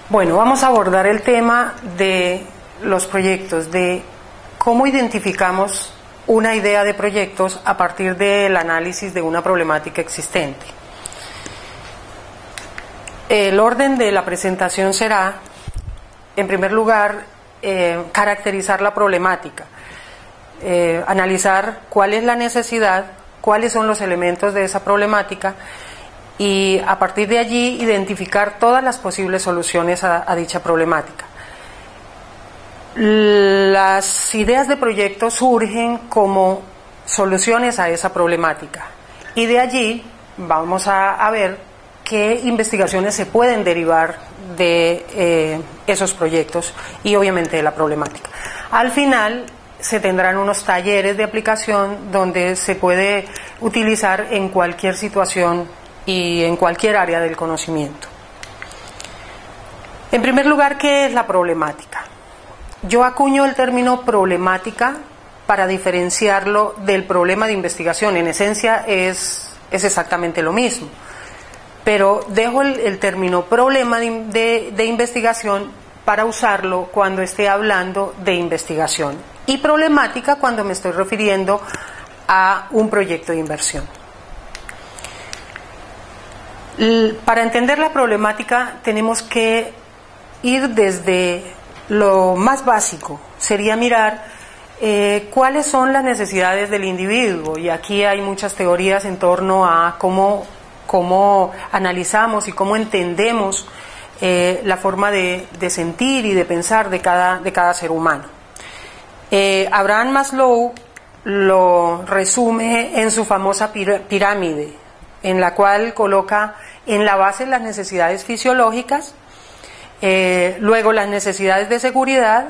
Bueno, vamos a abordar el tema de los proyectos, de cómo identificamos una idea de proyectos a partir del análisis de una problemática existente. El orden de la presentación será, en primer lugar, caracterizar la problemática, analizar cuál es la necesidad, cuáles son los elementos de esa problemática y a partir de allí identificar todas las posibles soluciones a dicha problemática. Las ideas de proyecto surgen como soluciones a esa problemática y de allí vamos a ver qué investigaciones se pueden derivar de esos proyectos y obviamente de la problemática. Al final se tendrán unos talleres de aplicación donde se puede utilizar en cualquier situación y en cualquier área del conocimiento. En primer lugar, ¿qué es la problemática? Yo acuño el término problemática para diferenciarlo del problema de investigación. En esencia es exactamente lo mismo, pero dejo el término problema de investigación para usarlo cuando esté hablando de investigación y problemática cuando me estoy refiriendo a un proyecto de inversión. Para entender la problemática tenemos que ir desde lo más básico, sería mirar cuáles son las necesidades del individuo, y aquí hay muchas teorías en torno a cómo analizamos y cómo entendemos la forma de sentir y de pensar de cada ser humano. Abraham Maslow lo resume en su famosa pirámide, en la cual coloca en la base las necesidades fisiológicas, luego las necesidades de seguridad,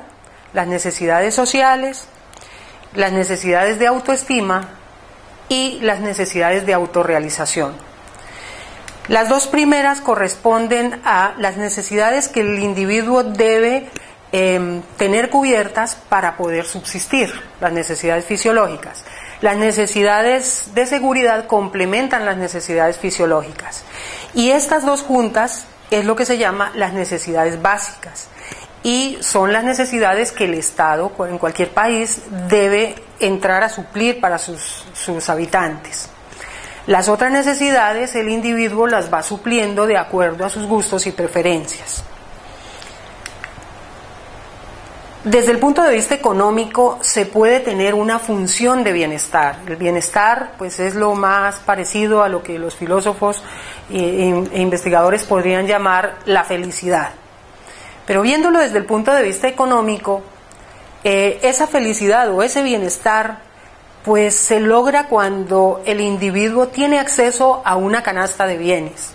las necesidades sociales, las necesidades de autoestima y las necesidades de autorrealización. Las dos primeras corresponden a las necesidades que el individuo debe tener cubiertas para poder subsistir, las necesidades fisiológicas. Las necesidades de seguridad complementan las necesidades fisiológicas y estas dos juntas es lo que se llama las necesidades básicas y son las necesidades que el Estado en cualquier país debe entrar a suplir para sus habitantes. Las otras necesidades el individuo las va supliendo de acuerdo a sus gustos y preferencias. Desde el punto de vista económico se puede tener una función de bienestar. El bienestar pues es lo más parecido a lo que los filósofos e investigadores podrían llamar la felicidad. Pero viéndolo desde el punto de vista económico, esa felicidad o ese bienestar pues se logra cuando el individuo tiene acceso a una canasta de bienes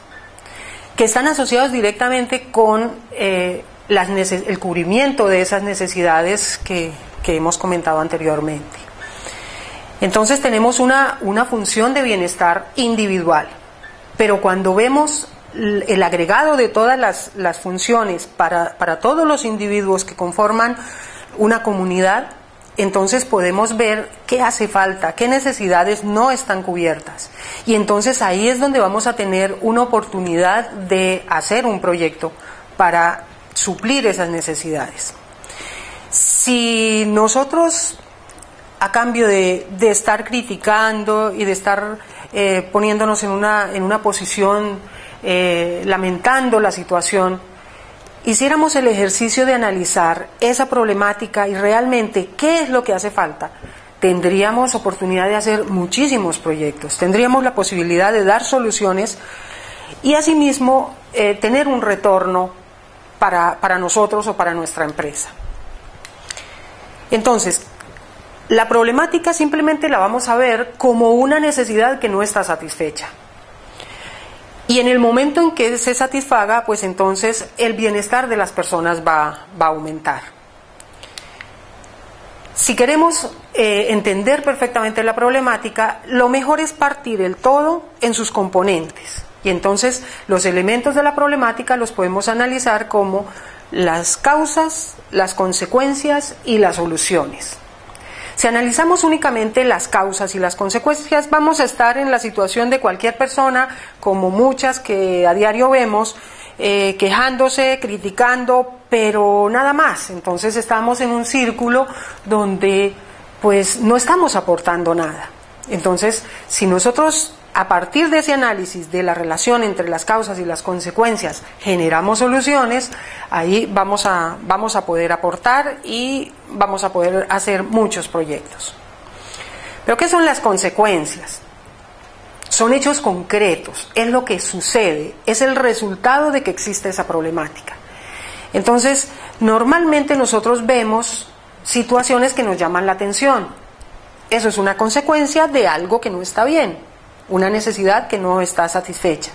que están asociados directamente con el cubrimiento de esas necesidades que hemos comentado anteriormente. Entonces tenemos una función de bienestar individual, pero cuando vemos el agregado de todas las funciones para todos los individuos que conforman una comunidad, entonces podemos ver qué hace falta, qué necesidades no están cubiertas. Y entonces ahí es donde vamos a tener una oportunidad de hacer un proyecto para suplir esas necesidades. Si nosotros, a cambio de estar criticando y de estar poniéndonos en una posición lamentando la situación, hiciéramos el ejercicio de analizar esa problemática y realmente qué es lo que hace falta, tendríamos oportunidad de hacer muchísimos proyectos, tendríamos la posibilidad de dar soluciones y asimismo tener un retorno para nosotros o para nuestra empresa. Entonces, la problemática simplemente la vamos a ver como una necesidad que no está satisfecha. Y en el momento en que se satisfaga, pues entonces el bienestar de las personas va a aumentar. Si queremos entender perfectamente la problemática, lo mejor es partir el todo en sus componentes. Y entonces los elementos de la problemática los podemos analizar como las causas, las consecuencias y las soluciones. Si analizamos únicamente las causas y las consecuencias, vamos a estar en la situación de cualquier persona, como muchas que a diario vemos, quejándose, criticando, pero nada más. Entonces estamos en un círculo donde pues no estamos aportando nada. Entonces, si nosotros a partir de ese análisis de la relación entre las causas y las consecuencias generamos soluciones, ahí vamos a poder aportar y vamos a poder hacer muchos proyectos. ¿Pero qué son las consecuencias? Son hechos concretos, es lo que sucede, es el resultado de que existe esa problemática. Entonces, normalmente nosotros vemos situaciones que nos llaman la atención. Eso es una consecuencia de algo que no está bien, una necesidad que no está satisfecha.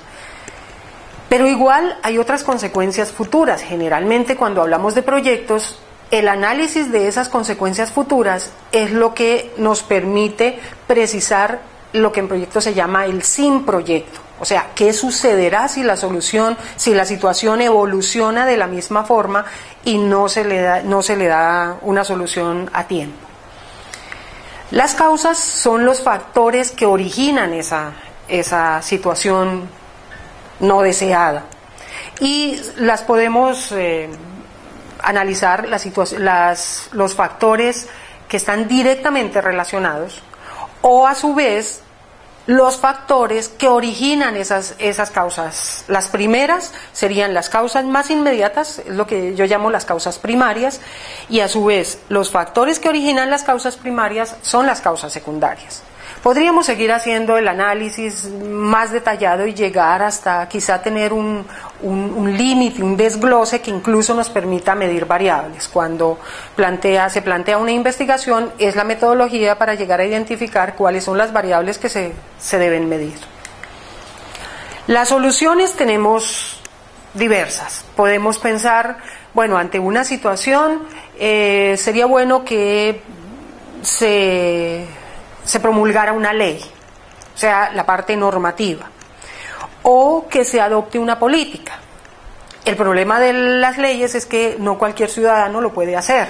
Pero igual hay otras consecuencias futuras. Generalmente cuando hablamos de proyectos, el análisis de esas consecuencias futuras es lo que nos permite precisar lo que en proyectos se llama el sin proyecto. O sea, ¿qué sucederá si la situación evoluciona de la misma forma y no se le da una solución a tiempo? Las causas son los factores que originan esa situación no deseada. Y las podemos analizar, los factores que están directamente relacionados, o a su vez los factores que originan esas causas. Las primeras serían las causas más inmediatas, es lo que yo llamo las causas primarias, y a su vez los factores que originan las causas primarias son las causas secundarias. Podríamos seguir haciendo el análisis más detallado y llegar hasta quizá tener un límite, un desglose que incluso nos permita medir variables. Cuando se plantea una investigación, es la metodología para llegar a identificar cuáles son las variables que se deben medir. Las soluciones tenemos diversas. Podemos pensar, bueno, ante una situación sería bueno que se promulgara una ley, o sea, la parte normativa, o que se adopte una política. El problema de las leyes es que no cualquier ciudadano lo puede hacer.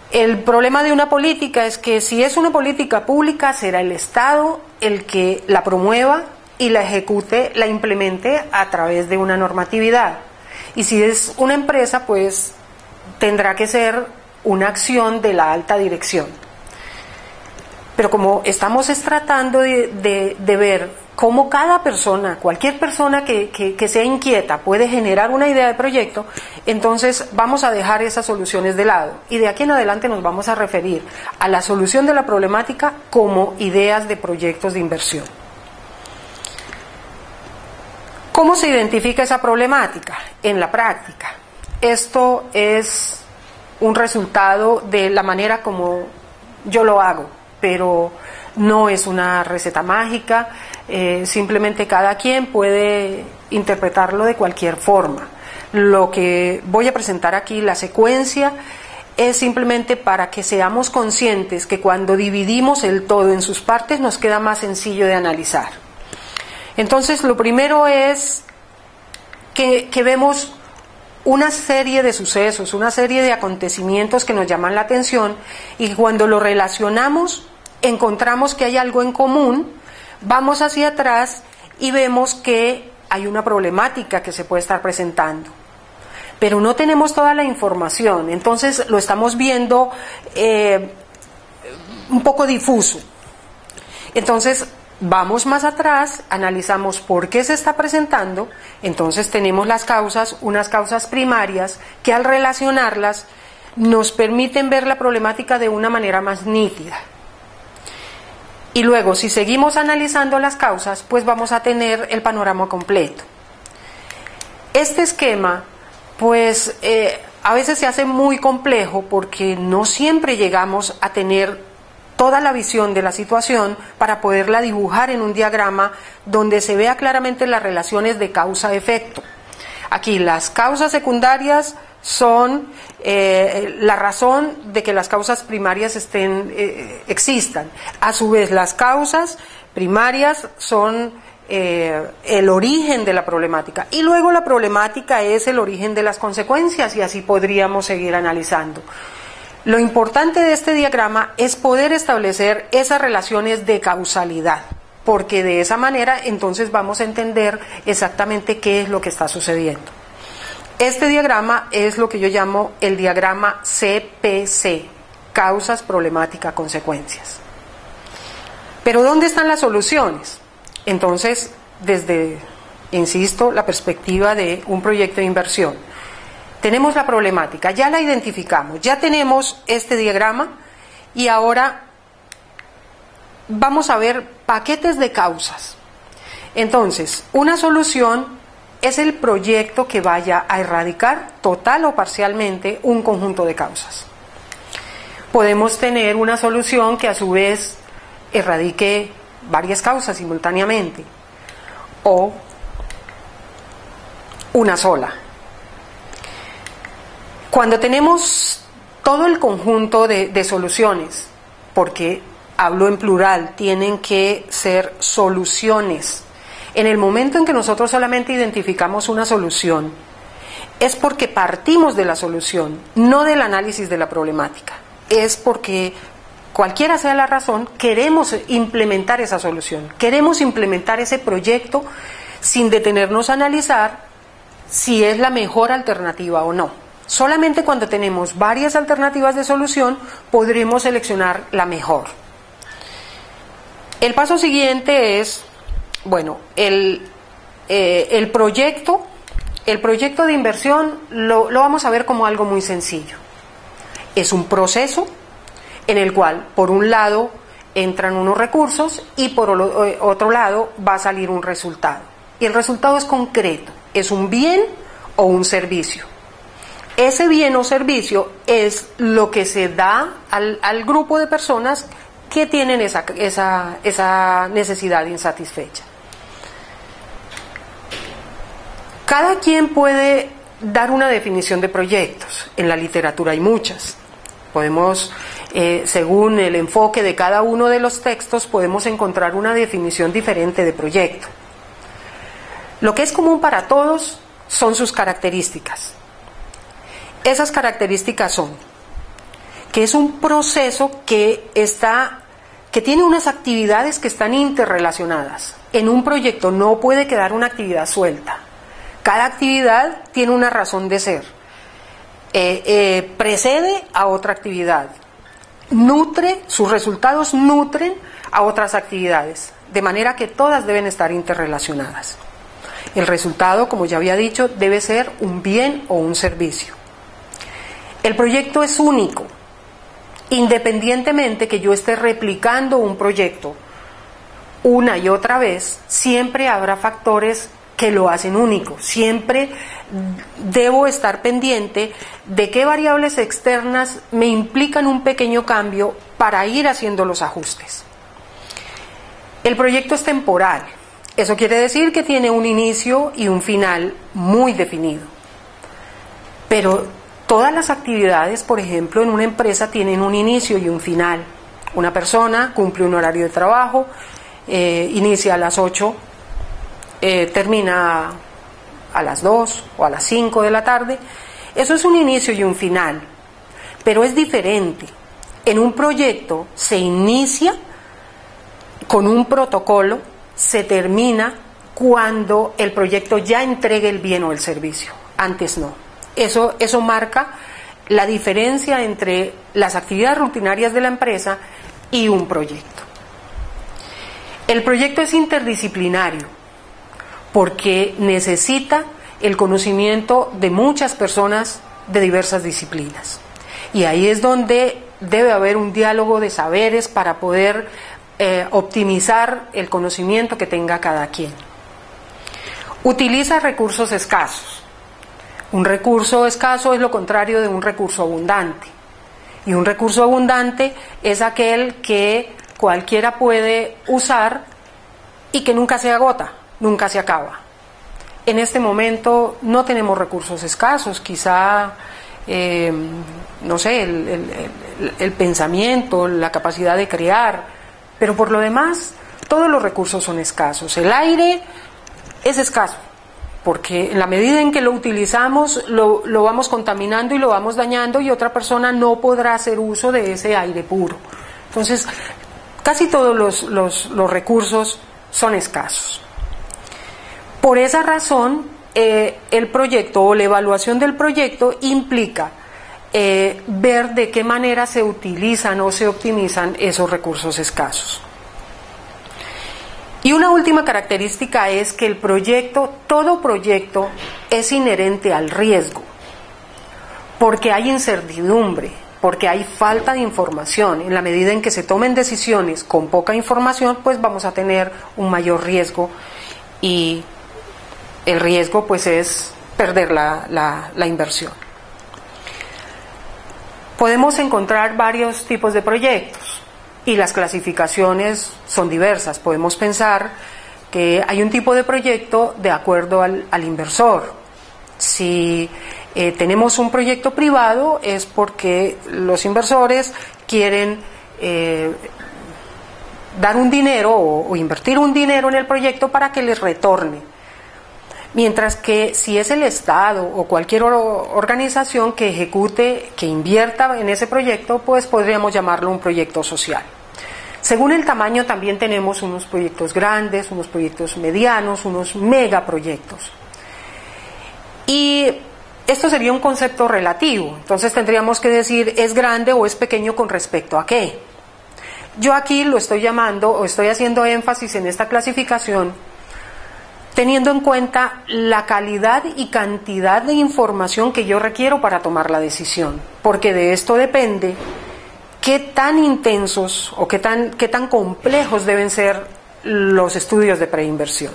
El problema de una política es que si es una política pública, será el Estado el que la promueva y la ejecute, la implemente a través de una normatividad. Y si es una empresa, pues tendrá que ser una acción de la alta dirección. Pero como estamos tratando de ver cómo cada persona, cualquier persona que sea inquieta puede generar una idea de proyecto, entonces vamos a dejar esas soluciones de lado y de aquí en adelante nos vamos a referir a la solución de la problemática como ideas de proyectos de inversión. ¿Cómo se identifica esa problemática? En la práctica. Esto es un resultado de la manera como yo lo hago, pero no es una receta mágica, simplemente cada quien puede interpretarlo de cualquier forma. Lo que voy a presentar aquí, la secuencia, es simplemente para que seamos conscientes que cuando dividimos el todo en sus partes nos queda más sencillo de analizar. Entonces, lo primero es que vemos una serie de sucesos, una serie de acontecimientos que nos llaman la atención y cuando lo relacionamos encontramos que hay algo en común, vamos hacia atrás y vemos que hay una problemática que se puede estar presentando. Pero no tenemos toda la información, entonces lo estamos viendo un poco difuso. Entonces vamos más atrás, analizamos por qué se está presentando, entonces tenemos las causas, unas causas primarias que al relacionarlas nos permiten ver la problemática de una manera más nítida. Y luego, si seguimos analizando las causas, pues vamos a tener el panorama completo. Este esquema, pues, a veces se hace muy complejo porque no siempre llegamos a tener toda la visión de la situación para poderla dibujar en un diagrama donde se vea claramente las relaciones de causa-efecto. Aquí las causas secundarias son la razón de que las causas primarias existan. A su vez, las causas primarias son el origen de la problemática. Y luego la problemática es el origen de las consecuencias y así podríamos seguir analizando. Lo importante de este diagrama es poder establecer esas relaciones de causalidad. porque de esa manera entonces vamos a entender exactamente qué es lo que está sucediendo. Este diagrama es lo que yo llamo el diagrama CPC, causas, problemática, consecuencias. Pero ¿dónde están las soluciones? Entonces, desde, insisto, la perspectiva de un proyecto de inversión, tenemos la problemática, ya la identificamos, ya tenemos este diagrama y ahora vamos a ver paquetes de causas. Entonces, una solución es el proyecto que vaya a erradicar total o parcialmente un conjunto de causas. Podemos tener una solución que a su vez erradique varias causas simultáneamente o una sola. Cuando tenemos todo el conjunto de soluciones, porque hablo en plural, tienen que ser soluciones. En el momento en que nosotros solamente identificamos una solución, es porque partimos de la solución, no del análisis de la problemática. Es porque, cualquiera sea la razón, queremos implementar esa solución, queremos implementar ese proyecto sin detenernos a analizar si es la mejor alternativa o no. Solamente cuando tenemos varias alternativas de solución podremos seleccionar la mejor. El paso siguiente es, bueno, el proyecto de inversión lo vamos a ver como algo muy sencillo. Es un proceso en el cual, por un lado, entran unos recursos y por otro lado va a salir un resultado. Y el resultado es concreto, es un bien o un servicio. Ese bien o servicio es lo que se da al grupo de personas que tienen esa necesidad insatisfecha. Cada quien puede dar una definición de proyectos. En la literatura hay muchas. Podemos, según el enfoque de cada uno de los textos, podemos encontrar una definición diferente de proyecto. Lo que es común para todos son sus características. Esas características son que es un proceso que tiene unas actividades que están interrelacionadas. En un proyecto no puede quedar una actividad suelta. Cada actividad tiene una razón de ser. Precede a otra actividad. Sus resultados nutren a otras actividades. De manera que todas deben estar interrelacionadas. El resultado, como ya había dicho, debe ser un bien o un servicio. El proyecto es único. Independientemente que yo esté replicando un proyecto una y otra vez, siempre habrá factores que lo hacen único. Siempre debo estar pendiente de qué variables externas me implican un pequeño cambio para ir haciendo los ajustes. El proyecto es temporal. Eso quiere decir que tiene un inicio y un final muy definido. Pero todas las actividades, por ejemplo, en una empresa tienen un inicio y un final. Una persona cumple un horario de trabajo, inicia a las 8, termina a las 2 o a las 5 de la tarde. Eso es un inicio y un final, pero es diferente. En un proyecto se inicia con un protocolo, se termina cuando el proyecto ya entregue el bien o el servicio. Antes no. Eso marca la diferencia entre las actividades rutinarias de la empresa y un proyecto. El proyecto es interdisciplinario porque necesita el conocimiento de muchas personas de diversas disciplinas. Y ahí es donde debe haber un diálogo de saberes para poder optimizar el conocimiento que tenga cada quien. Utiliza recursos escasos. Un recurso escaso es lo contrario de un recurso abundante. Y un recurso abundante es aquel que cualquiera puede usar y que nunca se agota, nunca se acaba. En este momento no tenemos recursos escasos, quizá, no sé, el pensamiento, la capacidad de crear, pero por lo demás todos los recursos son escasos. El aire es escaso, porque en la medida en que lo utilizamos lo vamos contaminando y lo vamos dañando y otra persona no podrá hacer uso de ese aire puro. Entonces, casi todos los recursos son escasos. Por esa razón, el proyecto o la evaluación del proyecto implica ver de qué manera se utilizan o se optimizan esos recursos escasos. Y una última característica es que el proyecto, todo proyecto, es inherente al riesgo, porque hay incertidumbre, porque hay falta de información. En la medida en que se tomen decisiones con poca información, pues vamos a tener un mayor riesgo, y el riesgo pues es perder la inversión. Podemos encontrar varios tipos de proyectos y las clasificaciones son diversas. Podemos pensar que hay un tipo de proyecto de acuerdo al inversor. Si tenemos un proyecto privado es porque los inversores quieren dar un dinero o invertir un dinero en el proyecto para que les retorne. Mientras que si es el Estado o cualquier organización que ejecute, que invierta en ese proyecto, pues podríamos llamarlo un proyecto social. Según el tamaño también tenemos unos proyectos grandes, unos proyectos medianos, unos megaproyectos. Y esto sería un concepto relativo, entonces tendríamos que decir es grande o es pequeño con respecto a qué. Yo aquí lo estoy llamando o estoy haciendo énfasis en esta clasificación teniendo en cuenta la calidad y cantidad de información que yo requiero para tomar la decisión, porque de esto depende qué tan intensos o qué tan complejos deben ser los estudios de preinversión.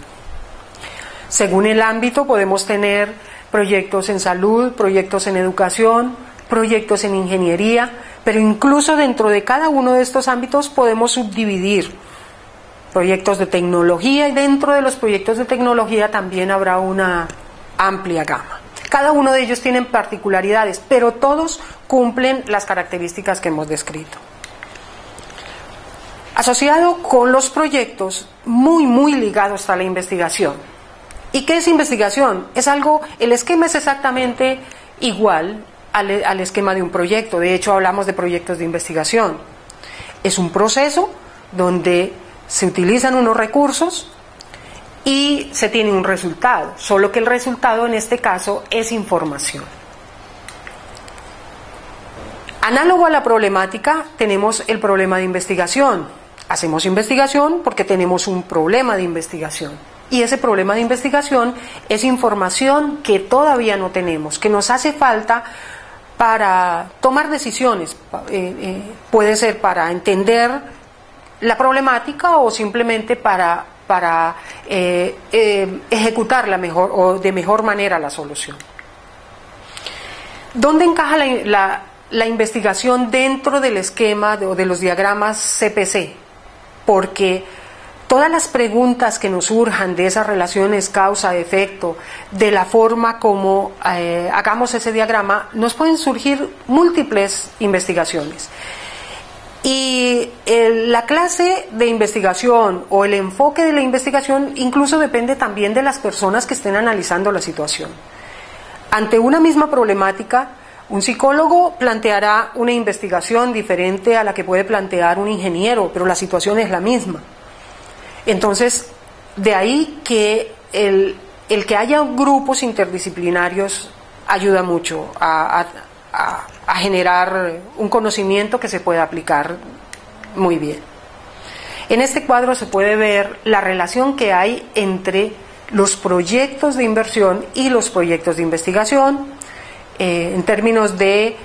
Según el ámbito podemos tener proyectos en salud, proyectos en educación, proyectos en ingeniería, pero incluso dentro de cada uno de estos ámbitos podemos subdividir proyectos de tecnología, y dentro de los proyectos de tecnología también habrá una amplia gama. Cada uno de ellos tiene particularidades, pero todos cumplen las características que hemos descrito. Asociado con los proyectos, muy ligado está la investigación. ¿Y qué es investigación? Es algo, el esquema es exactamente igual al esquema de un proyecto. De hecho, hablamos de proyectos de investigación. Es un proceso donde se utilizan unos recursos y se tiene un resultado, solo que el resultado en este caso es información. Análogo a la problemática tenemos el problema de investigación. Hacemos investigación porque tenemos un problema de investigación, y ese problema de investigación es información que todavía no tenemos, que nos hace falta para tomar decisiones. Puede ser para entender la problemática o simplemente para ejecutar de mejor manera la solución. ¿Dónde encaja la investigación dentro del esquema o de los diagramas CPC? Porque todas las preguntas que nos surjan de esas relaciones causa-efecto, de la forma como hagamos ese diagrama, nos pueden surgir múltiples investigaciones. Y la clase de investigación o el enfoque de la investigación incluso depende también de las personas que estén analizando la situación. Ante una misma problemática, un psicólogo planteará una investigación diferente a la que puede plantear un ingeniero, pero la situación es la misma. Entonces, de ahí que el que haya grupos interdisciplinarios ayuda mucho a generar un conocimiento que se pueda aplicar muy bien. En este cuadro se puede ver la relación que hay entre los proyectos de inversión y los proyectos de investigación, en términos de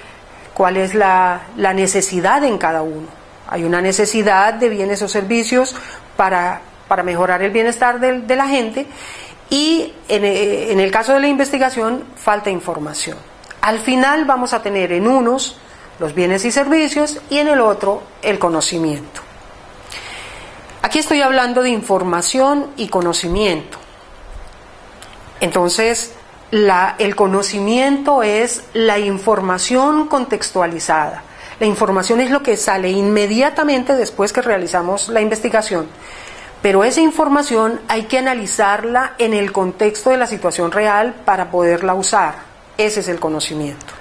cuál es la necesidad en cada uno. Hay una necesidad de bienes o servicios para mejorar el bienestar de la gente, y en el caso de la investigación falta información. Al final vamos a tener en unos los bienes y servicios y en el otro el conocimiento. Aquí estoy hablando de información y conocimiento. Entonces, el conocimiento es la información contextualizada. La información es lo que sale inmediatamente después que realizamos la investigación. Pero esa información hay que analizarla en el contexto de la situación real para poderla usar. Ese es el conocimiento.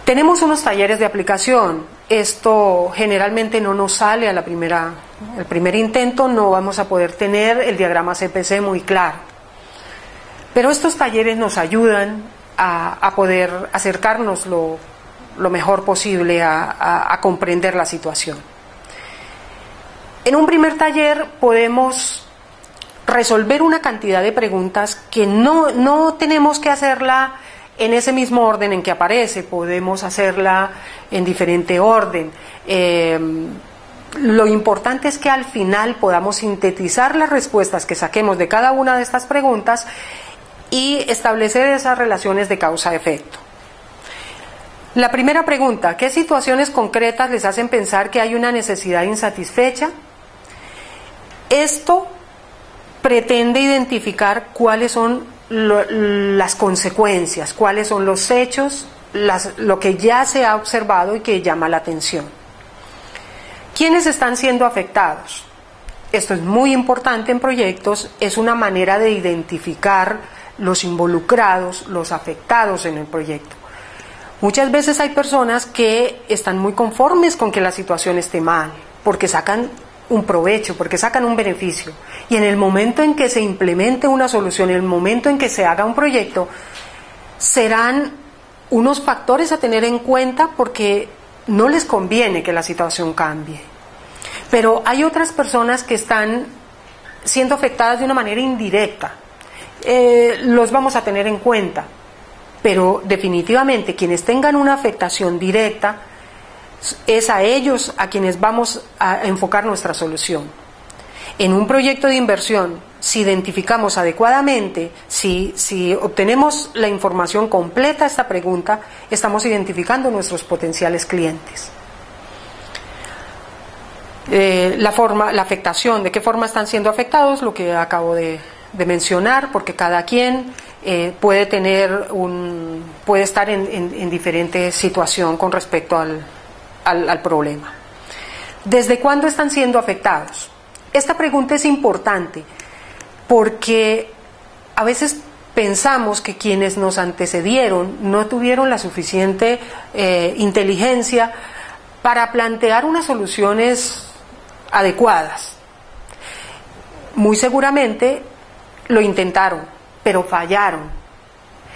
Tenemos unos talleres de aplicación. esto generalmente no nos sale a el primer intento, no vamos a poder tener el diagrama CPC muy claro. Pero estos talleres nos ayudan a poder acercarnos lo mejor posible a comprender la situación. En un primer taller podemos resolver una cantidad de preguntas que no tenemos que hacerla en ese mismo orden en que aparece, podemos hacerla en diferente orden. Lo importante es que al final podamos sintetizar las respuestas que saquemos de cada una de estas preguntas y establecer esas relaciones de causa-efecto. La primera pregunta: ¿qué situaciones concretas les hacen pensar que hay una necesidad insatisfecha? Esto pretende identificar cuáles son las consecuencias, cuáles son los hechos, lo que ya se ha observado y que llama la atención. ¿Quiénes están siendo afectados? Esto es muy importante en proyectos, es una manera de identificar los involucrados, los afectados en el proyecto. Muchas veces hay personas que están muy conformes con que la situación esté mal, porque sacan un provecho, porque sacan un beneficio, y en el momento en que se implemente una solución, en el momento en que se haga un proyecto, serán unos factores a tener en cuenta porque no les conviene que la situación cambie. Pero hay otras personas que están siendo afectadas de una manera indirecta, los vamos a tener en cuenta, pero definitivamente quienes tengan una afectación directa, es a ellos a quienes vamos a enfocar nuestra solución. En un proyecto de inversión, si identificamos adecuadamente, si obtenemos la información completa a esta pregunta, estamos identificando nuestros potenciales clientes. La afectación, ¿de qué forma están siendo afectados? Lo que acabo de mencionar, porque cada quien puede estar en diferente situación con respecto al problema. ¿Desde cuándo están siendo afectados? Esta pregunta es importante porque a veces pensamos que quienes nos antecedieron no tuvieron la suficiente inteligencia para plantear unas soluciones adecuadas. Muy seguramente lo intentaron, pero fallaron.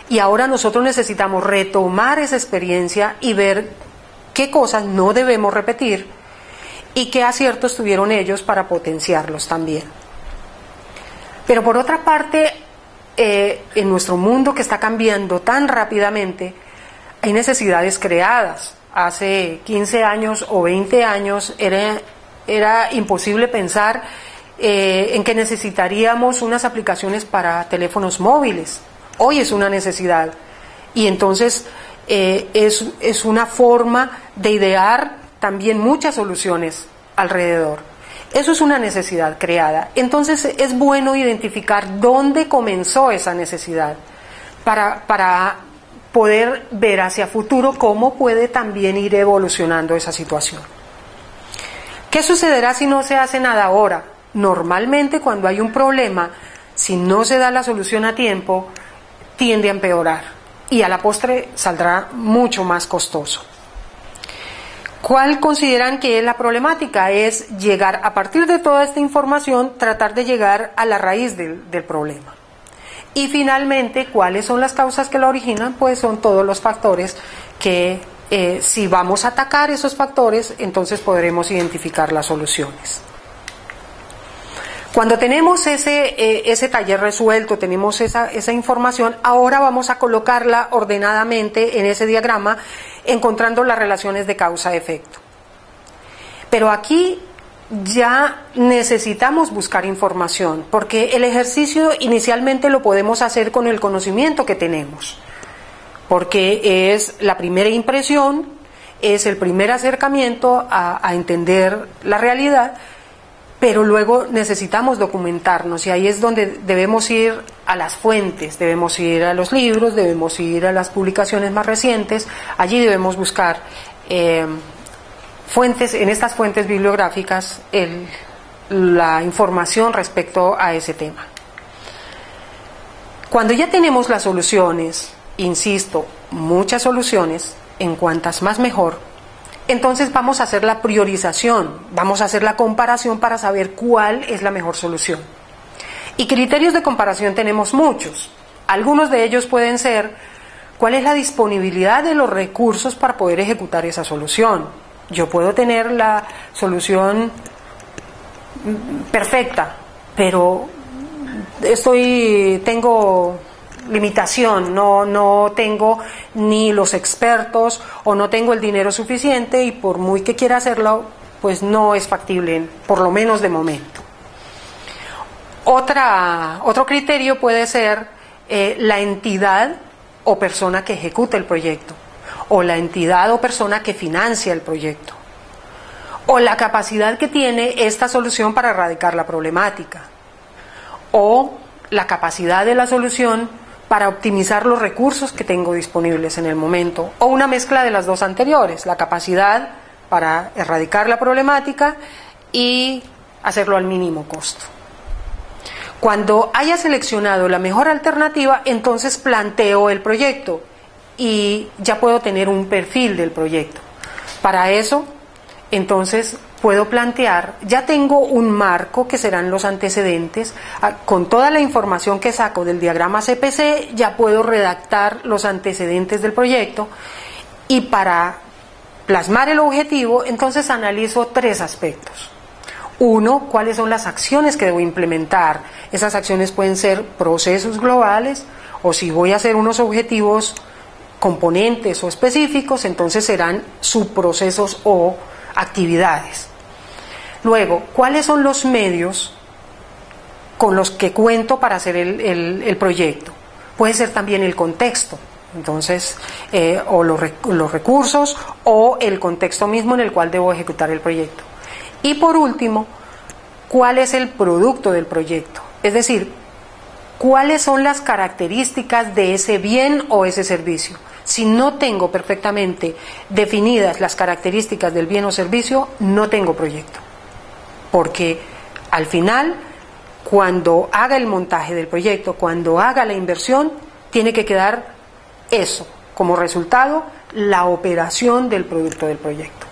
Y ahora nosotros necesitamos retomar esa experiencia y ver qué cosas no debemos repetir y qué aciertos tuvieron ellos para potenciarlos también. Pero por otra parte, en nuestro mundo que está cambiando tan rápidamente, hay necesidades creadas. Hace 15 años o 20 años era imposible pensar en que necesitaríamos unas aplicaciones para teléfonos móviles. Hoy es una necesidad. Y entonces es una forma de idear también muchas soluciones alrededor. Eso es una necesidad creada. Entonces es bueno identificar dónde comenzó esa necesidad para poder ver hacia futuro cómo puede también ir evolucionando esa situación. ¿Qué sucederá si no se hace nada ahora? Normalmente cuando hay un problema, si no se da la solución a tiempo, tiende a empeorar y a la postre saldrá mucho más costoso. ¿Cuál consideran que es la problemática? Es llegar, a partir de toda esta información, tratar de llegar a la raíz del problema. Y finalmente, ¿cuáles son las causas que la originan? Pues son todos los factores que, si vamos a atacar esos factores, entonces podremos identificar las soluciones. Cuando tenemos ese taller resuelto, tenemos esa información, ahora vamos a colocarla ordenadamente en ese diagrama, encontrando las relaciones de causa-efecto. Pero aquí ya necesitamos buscar información, porque el ejercicio inicialmente lo podemos hacer con el conocimiento que tenemos, porque es la primera impresión, es el primer acercamiento a entender la realidad. Pero luego necesitamos documentarnos y ahí es donde debemos ir a las fuentes, debemos ir a los libros, debemos ir a las publicaciones más recientes, allí debemos buscar fuentes, en estas fuentes bibliográficas, la información respecto a ese tema. Cuando ya tenemos las soluciones, insisto, muchas soluciones, en cuantas más mejor, entonces vamos a hacer la priorización, vamos a hacer la comparación para saber cuál es la mejor solución. Y criterios de comparación tenemos muchos. Algunos de ellos pueden ser cuál es la disponibilidad de los recursos para poder ejecutar esa solución. Yo puedo tener la solución perfecta, pero tengo limitación, no tengo ni los expertos o no tengo el dinero suficiente, y por muy que quiera hacerlo, pues no es factible, por lo menos de momento. Otro criterio puede ser la entidad o persona que ejecuta el proyecto, o la entidad o persona que financia el proyecto, o la capacidad que tiene esta solución para erradicar la problemática, o la capacidad de la solución para optimizar los recursos que tengo disponibles en el momento, o una mezcla de las dos anteriores, la capacidad para erradicar la problemática y hacerlo al mínimo costo. Cuando haya seleccionado la mejor alternativa, entonces planteo el proyecto y ya puedo tener un perfil del proyecto. Para eso, entonces puedo plantear, ya tengo un marco que serán los antecedentes, con toda la información que saco del diagrama CPC, ya puedo redactar los antecedentes del proyecto, y para plasmar el objetivo, entonces analizo 3 aspectos. 1, cuáles son las acciones que debo implementar. Esas acciones pueden ser procesos globales, o si voy a hacer unos objetivos componentes o específicos, entonces serán subprocesos o actividades. Luego, ¿cuáles son los medios con los que cuento para hacer el proyecto? Puede ser también el contexto, entonces, o los recursos, o el contexto mismo en el cual debo ejecutar el proyecto. Y por último, ¿cuál es el producto del proyecto? Es decir, ¿cuáles son las características de ese bien o ese servicio? Si no tengo perfectamente definidas las características del bien o servicio, no tengo proyecto. Porque al final, cuando haga el montaje del proyecto, cuando haga la inversión, tiene que quedar eso como resultado, la operación del producto del proyecto.